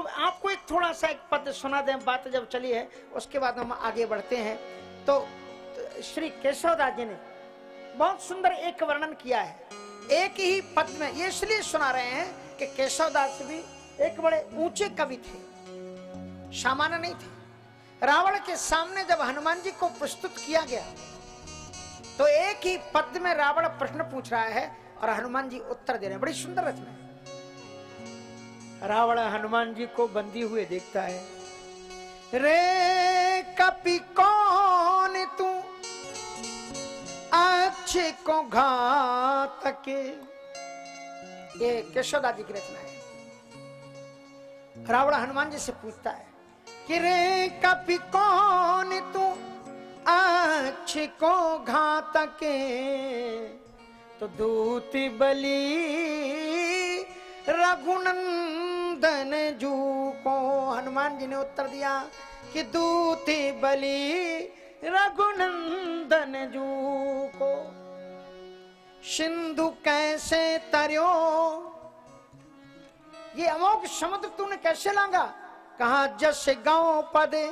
आपको एक थोड़ा सा एक पद सुना दें, बात जब चली है उसके बाद हम आगे बढ़ते हैं। तो श्री केशवदास जी ने बहुत सुंदर एक वर्णन किया है एक ही पद में। ये इसलिए सुना रहे हैं कि केशवदास भी एक बड़े ऊंचे कवि थे, सामान्य नहीं थे। रावण के सामने जब हनुमान जी को प्रस्तुत किया गया तो एक ही पद में रावण प्रश्न पूछ रहा है और हनुमान जी उत्तर दे रहे हैं। बड़ी सुंदर रचना है। रावण हनुमान जी को बंदी हुए देखता है। रे कपि कौन तू अच्छे को घातक। ये केशवदास जी की रचना है। रावण हनुमान जी से पूछता है कि रे कपि कौन तू अच्छे को घातक। तो दूत बलि रघुनंदन जू को। हनुमान जी ने उत्तर दिया कि दूत बलि रघुनंदन जू को। सिंधु कैसे तरियो, ये अमोघ समुद्र तूने कैसे लांगा। कहा जैसे गांव पदे,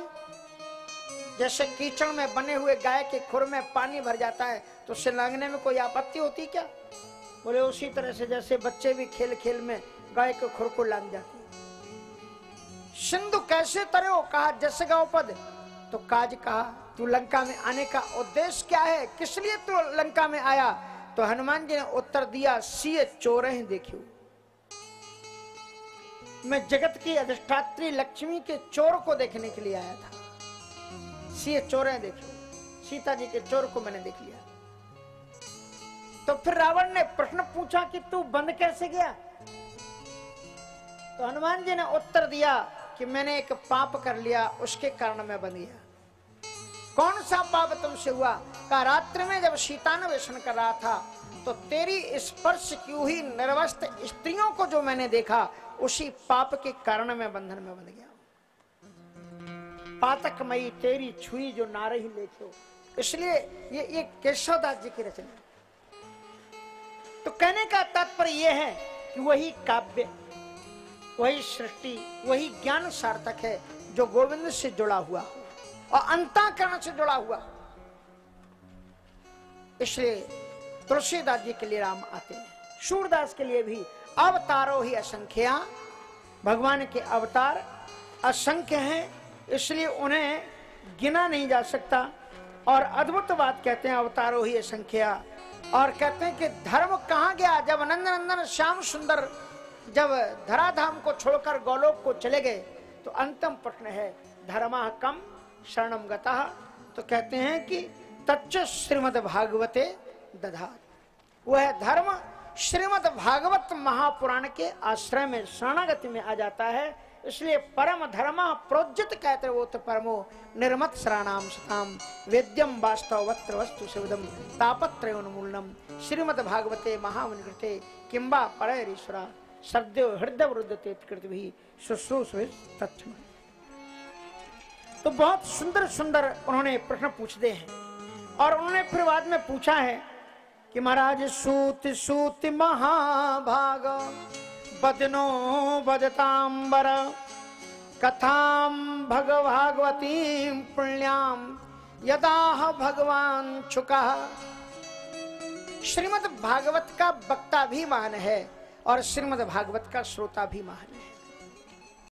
जैसे कीचड़ में बने हुए गाय के खुर में पानी भर जाता है तो उसे लांघने में कोई आपत्ति होती क्या। बोले उसी तरह से जैसे बच्चे भी खेल खेल में गाय के खुर को लांघ जाते। सिंधु कैसे तरे हो, कहा जैसे गांव पद। तो काज कहा तू लंका में आने का उद्देश्य क्या है, किस लिए तू लंका में आया। तो हनुमान जी ने उत्तर दिया सिए चोरें देखियो, मैं जगत की अधिष्ठात्री लक्ष्मी के चोर को देखने के लिए आया था। सिए चोरें देखियो, सीता जी के चोर को मैंने देख लिया। तो फिर रावण ने प्रश्न पूछा कि तू बंद कैसे गया। तो हनुमान जी ने उत्तर दिया कि मैंने एक पाप कर लिया, उसके कारण मैं बंद गया। कौन सा पाप तुमसे हुआ। कहा रात्रि में जब सीतान्वेषण कर रहा था तो तेरी स्पर्श की हुई निर्वस्त्र स्त्रियों को जो मैंने देखा, उसी पाप के कारण मैं बंधन में बंध गया। पातकमयी तेरी छुई जो नारही लेखो। इसलिए ये केशवदास जी की रचना। तो कहने का तात्पर्य यह है कि वही काव्य, वही सृष्टि, वही ज्ञान सार्थक है जो गोविंद से जुड़ा हुआ और अंतःकरण से जुड़ा हुआ। इसलिए तुलसीदास जी के लिए राम आते हैं, सूरदास के लिए भी अवतारों ही असंख्या। भगवान के अवतार असंख्य हैं, इसलिए उन्हें गिना नहीं जा सकता। और अद्भुत बात कहते हैं अवतारों ही असंख्या। और कहते हैं कि धर्म कहाँ गया। जब नंदनंदन श्याम सुंदर जब धराधाम को छोड़कर गोलोक को चले गए तो अंतिम प्रश्न है धर्मः कम शरणम गतः। तो कहते हैं कि तच्च श्रीमद् भागवते दधात। वह धर्म श्रीमद् भागवत महापुराण के आश्रय में शरणागति में आ जाता है। इसलिए परम धर्म प्रोज्जित कहते वो तो परमो निर्मत शरणाम सताम वेद्यम वास्तव वस्त्र वस्तु शिवदम तापत्रयोन्मूलनम श्रीमद् भागवते महामुनिकृते किंबा परैरीश्वरा सद्यो हृदय वृद्धते कृतभि शुश्रूषवे तत्म। तो बहुत सुंदर सुंदर उन्होंने प्रश्न पूछते हैं। और उन्होंने फिर बाद में पूछा है कि महाराज सूत सूत महाभाग बदनो बदतांबर कथाम भगभागवती पुण्याम यदाह भगवान छुका। श्रीमद् भागवत का वक्ता भी महान है और श्रीमद् भागवत का श्रोता भी महान है।